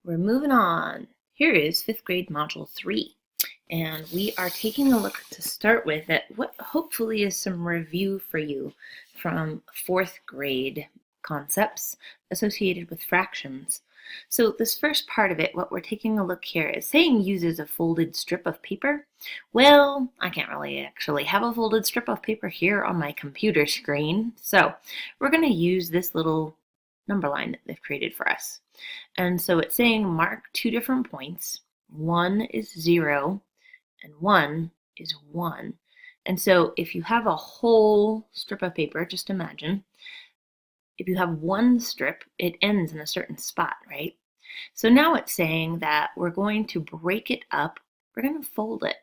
We're moving on. Here is 5th grade Module 3, and we are taking a look to start with at what hopefully is some review for you from 4th grade concepts associated with fractions. So this first part of it, what we're taking a look here is saying uses a folded strip of paper. Well, I can't really actually have a folded strip of paper here on my computer screen, so we're going to use this little number line that they've created for us. And so it's saying mark two different points. One is 0 and one is 1. And so if you have a whole strip of paper, just imagine, if you have one strip, it ends in a certain spot, right? So now it's saying that we're going to break it up. We're going to fold it.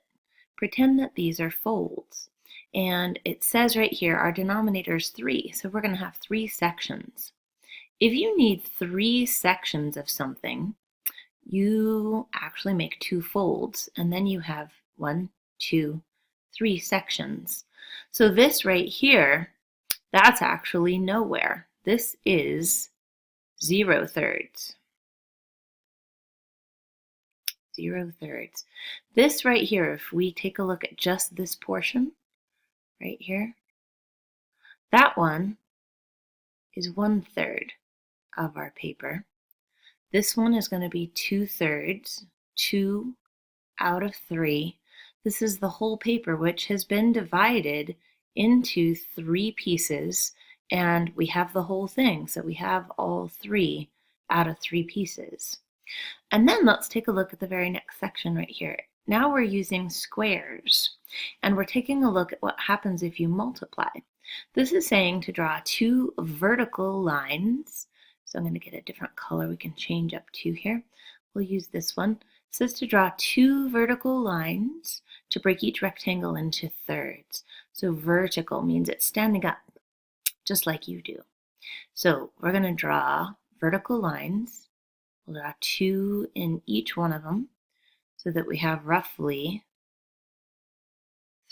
Pretend that these are folds. And it says right here, our denominator is 3. So we're going to have 3 sections. If you need 3 sections of something, you actually make 2 folds, and then you have 1, 2, 3 sections. So this right here, that's actually nowhere. This is 0 thirds. 0 thirds. This right here, if we take a look at just this portion right here, that one is 1/3 of our paper. This one is going to be 2/3, 2 out of 3. This is the whole paper, which has been divided into 3 pieces, and we have the whole thing. So we have all 3 out of 3 pieces. And then let's take a look at the very next section right here. Now we're using squares, and we're taking a look at what happens if you multiply. This is saying to draw 2 vertical lines. So I'm going to get a different color we can change up to here. We'll use this one. It says to draw 2 vertical lines to break each rectangle into thirds. So vertical means it's standing up, just like you do. So we're going to draw vertical lines. We'll draw 2 in each one of them so that we have roughly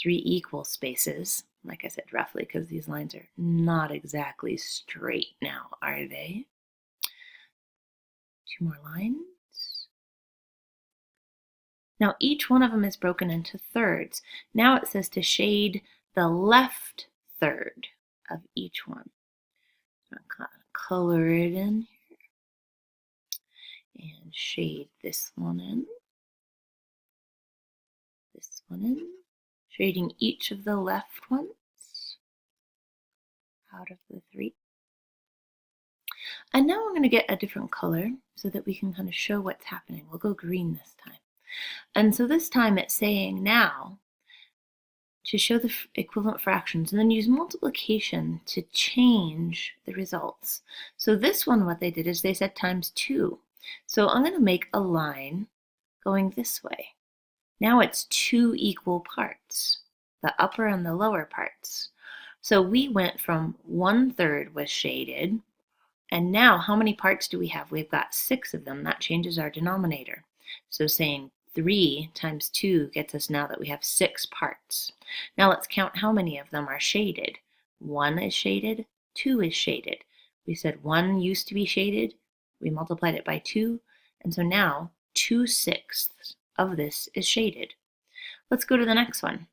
3 equal spaces. Like I said, roughly, because these lines are not exactly straight now, are they? 2 more lines. Now each one of them is broken into thirds. Now it says to shade the left third of each one. I'm going to color it in here and shade this one in. This one in. Shading each of the left ones out of the 3. And now I'm going to get a different color so that we can kind of show what's happening. We'll go green this time. And so this time it's saying now to show the equivalent fractions and then use multiplication to change the results. So this one, what they did is they said times 2. So I'm going to make a line going this way. Now it's 2 equal parts, the upper and the lower parts. So we went from 1/3 was shaded, and now how many parts do we have? We've got 6 of them. That changes our denominator. So saying 3 times 2 gets us now that we have 6 parts. Now let's count how many of them are shaded. 1 is shaded, 2 is shaded. We said 1 used to be shaded, we multiplied it by 2, and so now 2/6 of this is shaded. Let's go to the next one.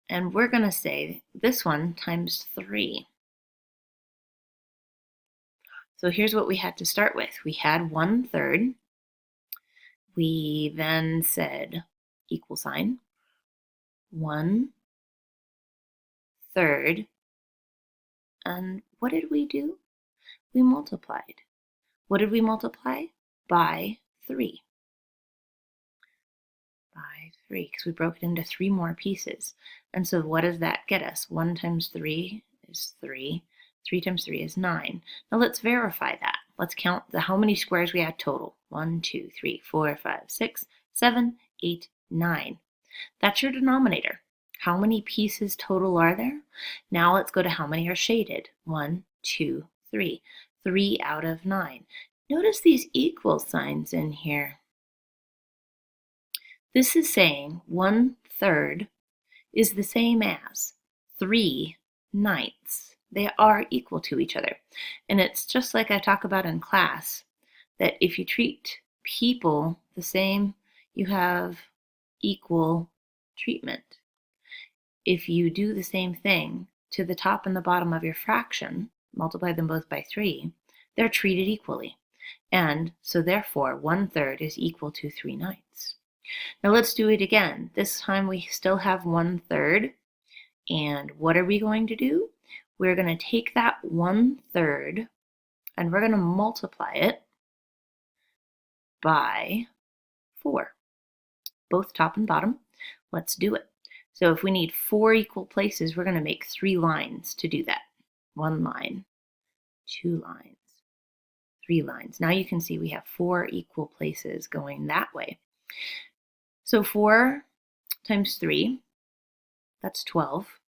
And we're going to say this one times 3. So here's what we had to start with. We had 1/3. We then said equal sign, 1/3. And what did we do? We multiplied. What did we multiply? By 3. By 3, because we broke it into 3 more pieces. And so what does that get us? 1 times 3 is 3. 3 times 3 is 9. Now let's verify that. Let's count how many squares we had total. 1, 2, 3, 4, 5, 6, 7, 8, 9. That's your denominator. How many pieces total are there? Now let's go to how many are shaded. 1, 2, 3. 3 out of 9. Notice these equal signs in here. This is saying 1/3 is the same as 3/9. They are equal to each other. And it's just like I talk about in class, that if you treat people the same, you have equal treatment. If you do the same thing to the top and the bottom of your fraction, multiply them both by 3, they're treated equally. And so therefore, 1/3 is equal to 3/9. Now let's do it again. This time we still have 1/3. And what are we going to do? We're going to take that 1/3 and we're going to multiply it by 4, both top and bottom. Let's do it. So if we need 4 equal places, we're going to make 3 lines to do that. 1 line, 2 lines, 3 lines. Now you can see we have 4 equal places going that way. So 4 times 3, that's 12.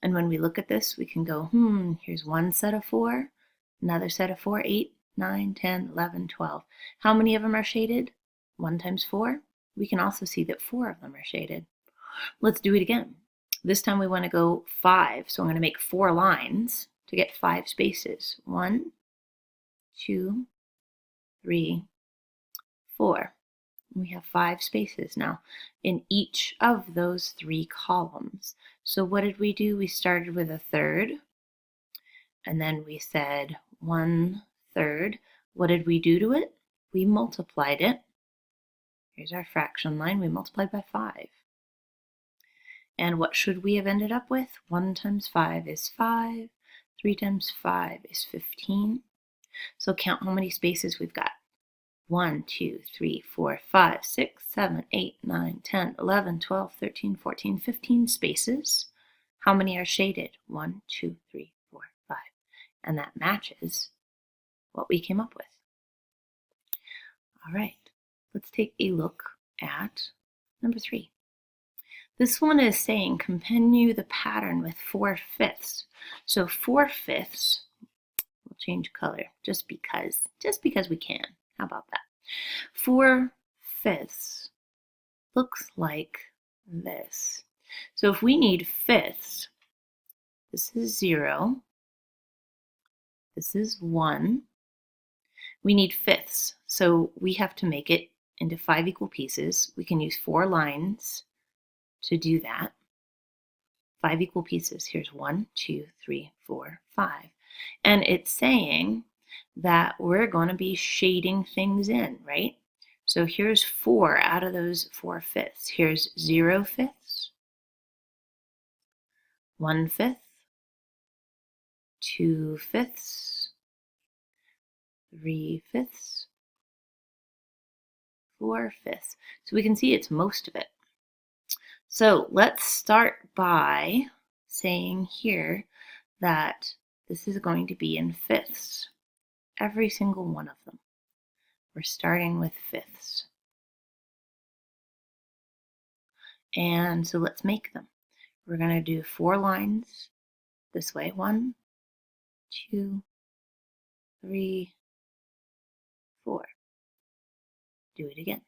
And when we look at this, we can go, here's one set of 4, another set of 4, 8, 9, 10, 11, 12. How many of them are shaded? 1 times 4. We can also see that 4 of them are shaded. Let's do it again. This time we want to go 5, so I'm going to make 4 lines to get 5 spaces. 1, 2, 3, 4. We have 5 spaces now in each of those 3 columns. So what did we do? We started with 1/3, and then we said 1/3. What did we do to it? We multiplied it. Here's our fraction line. We multiplied by 5. And what should we have ended up with? 1 times 5 is 5. 3 times 5 is 15. So count how many spaces we've got. 1, 2, 3, 4, 5, 6, 7, 8, 9, 10, 11, 12, 13, 14, 15 spaces. How many are shaded? 1, 2, 3, 4, 5. And that matches what we came up with. All right, let's take a look at number 3. This one is saying continue the pattern with 4/5. So 4/5, we'll change color just because we can. How about that? 4/5 looks like this. So if we need fifths, this is 0, this is 1. We need fifths, so we have to make it into 5 equal pieces. We can use 4 lines to do that. 5 equal pieces. Here's 1, 2, 3, 4, 5. And it's saying that we're going to be shading things in, right? So here's 4 out of those 4/5. Here's 0/5, 1/5, 2/5, 3/5, 4/5. So we can see it's most of it. So let's start by saying here that this is going to be in fifths. Every single one of them. We're starting with fifths. And so let's make them. We're going to do 4 lines this way. 1, 2, 3, 4. Do it again.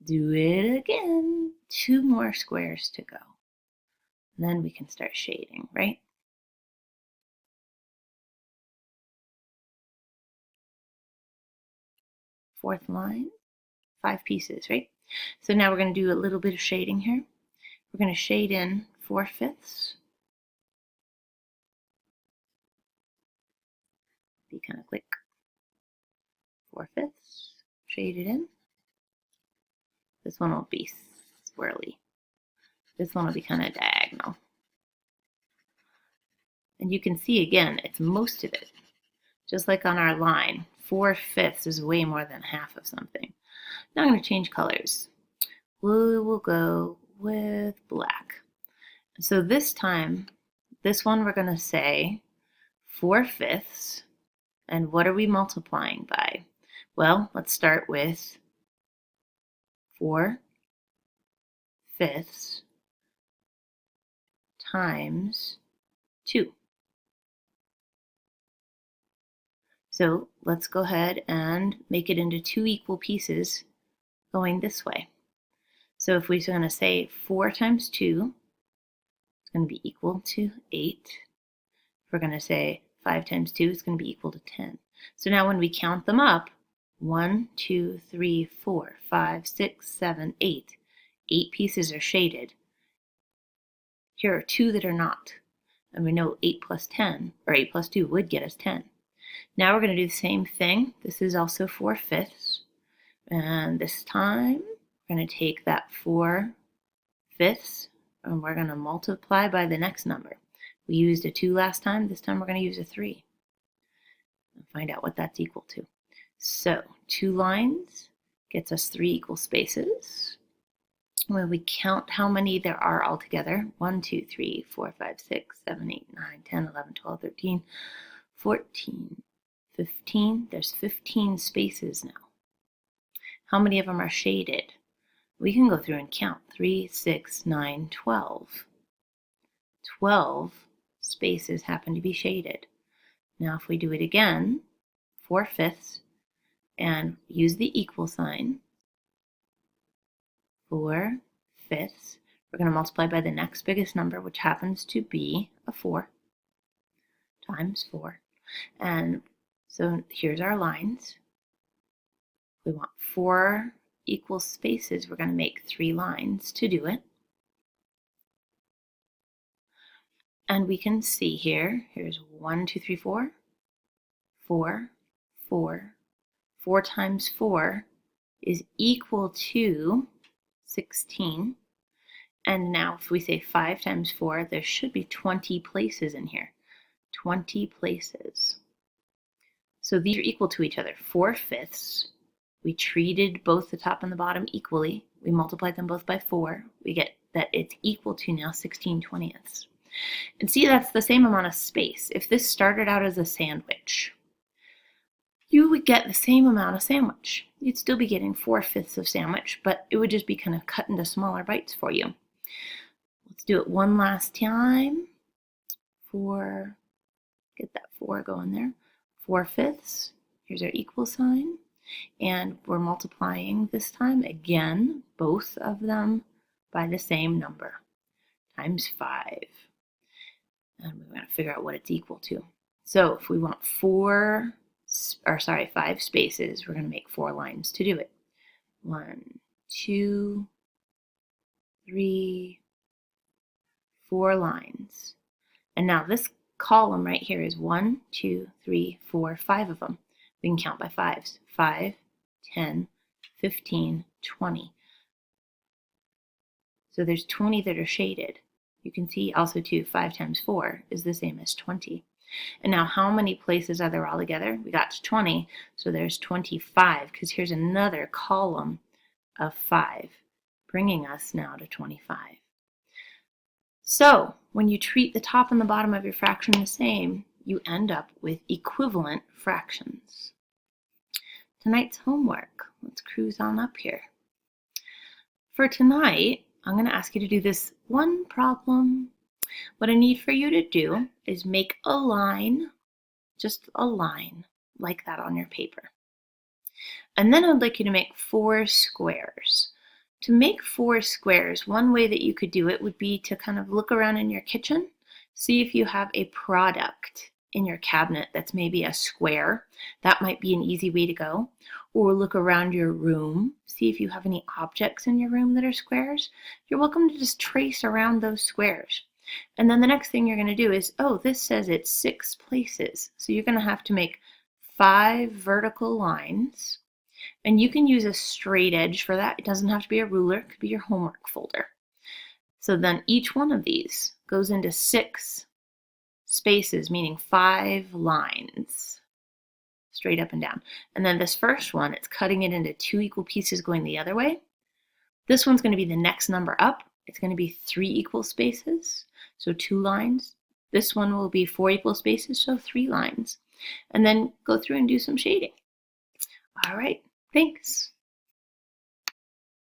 Do it again. 2 more squares to go. And then we can start shading, right? Fourth line, 5 pieces, right? So now we're going to do a little bit of shading here. We're going to shade in 4/5. Be kind of quick. 4/5. Shade it in. This one will be swirly. This one will be kind of diagonal. And you can see again, it's most of it. Just like on our line, 4/5 is way more than half of something. Now I'm going to change colors. We will go with black. So this time, this one we're going to say 4/5. And what are we multiplying by? Well, let's start with 4/5 times 2. So let's go ahead and make it into 2 equal pieces going this way. So if we're going to say 4 times 2, it's going to be equal to 8. If we're going to say 5 times 2 is going to be equal to 10. So now when we count them up, 1, 2, 3, 4, 5, 6, 7, 8. 8 pieces are shaded. Here are 2 that are not. And we know 8 plus 10, or 8 plus 2 would get us 10. Now we're going to do the same thing. This is also 4/5. And this time, we're going to take that 4/5 and we're going to multiply by the next number. We used a 2 last time. This time we're going to use a 3. And find out what that's equal to. So 2 lines gets us 3 equal spaces. When we count how many there are altogether, 1, 2, 3, 4, 5, 6, 7, 8, 9, 10, 11, 12, 13, 14, 15. There's 15 spaces now. How many of them are shaded? We can go through and count. 3, 6, 9, 12. 12 spaces happen to be shaded. Now if we do it again, 4/5, and use the equal sign, 4/5, we're going to multiply by the next biggest number, which happens to be a 4, times 4. And so here's our lines. We want 4 equal spaces. We're going to make 3 lines to do it. And we can see here's 1, 2, 3, 4, 4, 4. 4 times 4 is equal to 16. And now if we say 5 times 4, there should be 20 places in here. 20 places. So these are equal to each other. 4/5. We treated both the top and the bottom equally. We multiplied them both by 4. We get that it's equal to now 16/20. And see, that's the same amount of space. If this started out as a sandwich, you would get the same amount of sandwich. You'd still be getting 4/5 of sandwich, but it would just be kind of cut into smaller bites for you. Let's do it one last time. 4, get that 4 going there. 4/5. Here's our equal sign. And we're multiplying this time, again, both of them by the same number, times 5. And we're going to figure out what it's equal to. So if we want 5 spaces, we're going to make 4 lines to do it. 1, 2, 3, 4 lines. And now this column right here is 1, 2, 3, 4, 5 of them. We can count by 5s. 5, 10, 15, 20. So there's 20 that are shaded. You can see also too, 5 times 4 is the same as 20. And now how many places are there all together? We got to 20, so there's 25, because here's another column of 5, bringing us now to 25. So when you treat the top and the bottom of your fraction the same, you end up with equivalent fractions. Tonight's homework. Let's cruise on up here. For tonight, I'm going to ask you to do this one problem. What I need for you to do is make a line, just a line, like that on your paper. And then I'd like you to make 4 squares. To make 4 squares, one way that you could do it would be to kind of look around in your kitchen, see if you have a product in your cabinet that's maybe a square. That might be an easy way to go. Or look around your room, see if you have any objects in your room that are squares. You're welcome to just trace around those squares. And then the next thing you're going to do is, oh, this says it's 6 places. So you're going to have to make 5 vertical lines. And you can use a straight edge for that. It doesn't have to be a ruler. It could be your homework folder. So then each one of these goes into 6 spaces, meaning 5 lines, straight up and down. And then this first one, it's cutting it into 2 equal pieces going the other way. This one's going to be the next number up. It's going to be 3 equal spaces, so 2 lines. This one will be 4 equal spaces, so 3 lines. And then go through and do some shading. All right, thanks.